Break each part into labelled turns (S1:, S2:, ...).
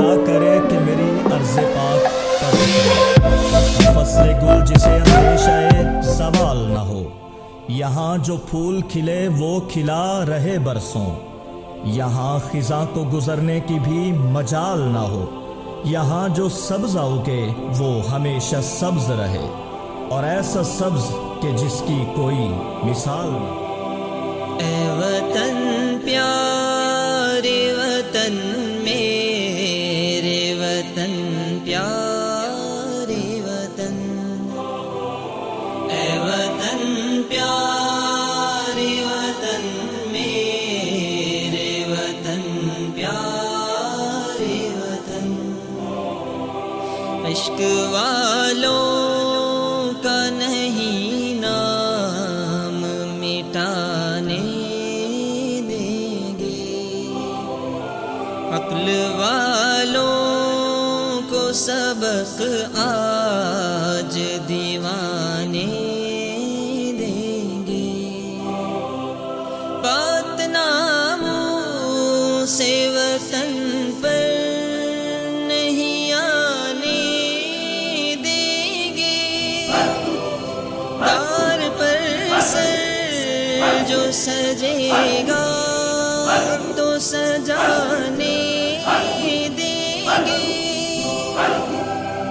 S1: خدا کرے کہ میری عرض پاک پر اترے، فصل گل جسے اندیشہ زوال نہ ہو، یہاں جو پھول کھلے وہ کھلا رہے برسوں، یہاں خزاں کو گزرنے کی بھی مجال نہ ہو، یہاں جو سبز اگے وہ ہمیشہ سبز رہے، اور ایسا سبز کہ جس کی کوئی مثال نہ ہو۔
S2: اے وطن پیارے وطن میرے وطن پیارے وطن، اے وطن پیارے وطن میرے وطن پیارے وطن، عشق والوں کا نہیں نام مٹانے دیں گے، عقل والوں کو سبق آج دیوانے دیں گے، بات ناموں سے وطن پر نہیں آنے دیں گے، دار پر سر جو سجے گا تو سجانے دیں گے،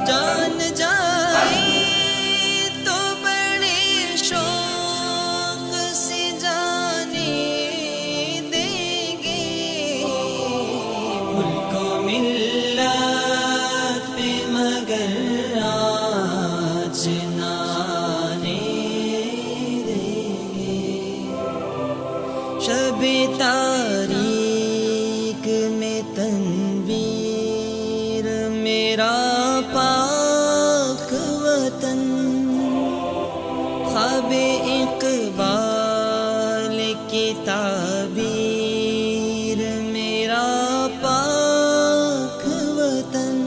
S2: جان جائے تو بڑے شوق سے جانے دیں گے، ملک و ملت پہ مگر آج نہ آنے دیں گے، شب تاریک میں تنویر میرا پاک وطن، خواب اقبال کی تعبیر میرا پاک وطن،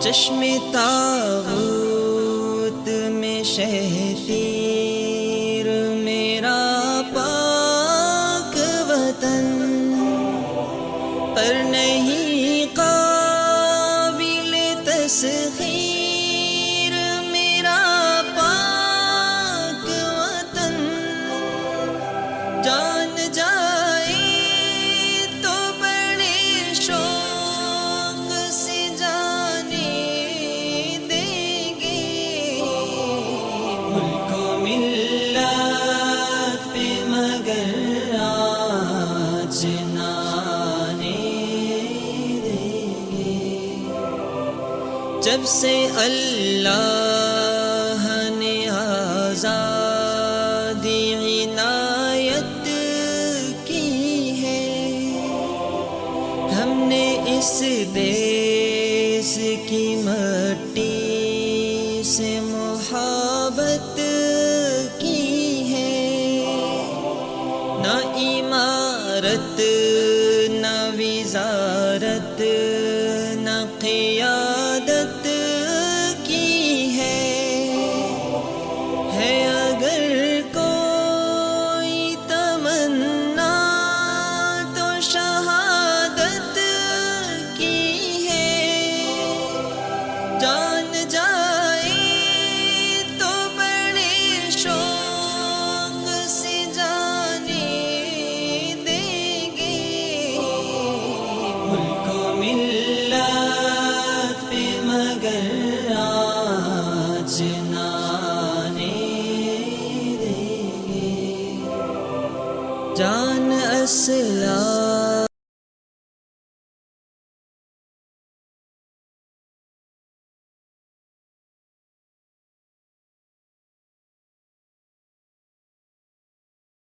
S2: چشم طاغوت میں شہتیر میرا پاک وطن، پر نہیں قابل تسخیر میرا پاک وطن، جان جائے تو بڑے شوق سے جانے دیں گے، ملک و ملت پہ مگر آج نہ آنے دیں گے، جب سے اللہ نے آزادی عنایت کی ہے، ہم نے اس دیس کی مٹی سے محبت کی ہے، نہ عمارت نہ وزارت نہ قیادت کی ہے اگر کوئی تمنا تو شہادت کی ہے، جان جائے تو بڑے شوق سے جانے دیں گے، ملک و ملت پہ مگر آج نہ آنے دیں گے، جان اسلام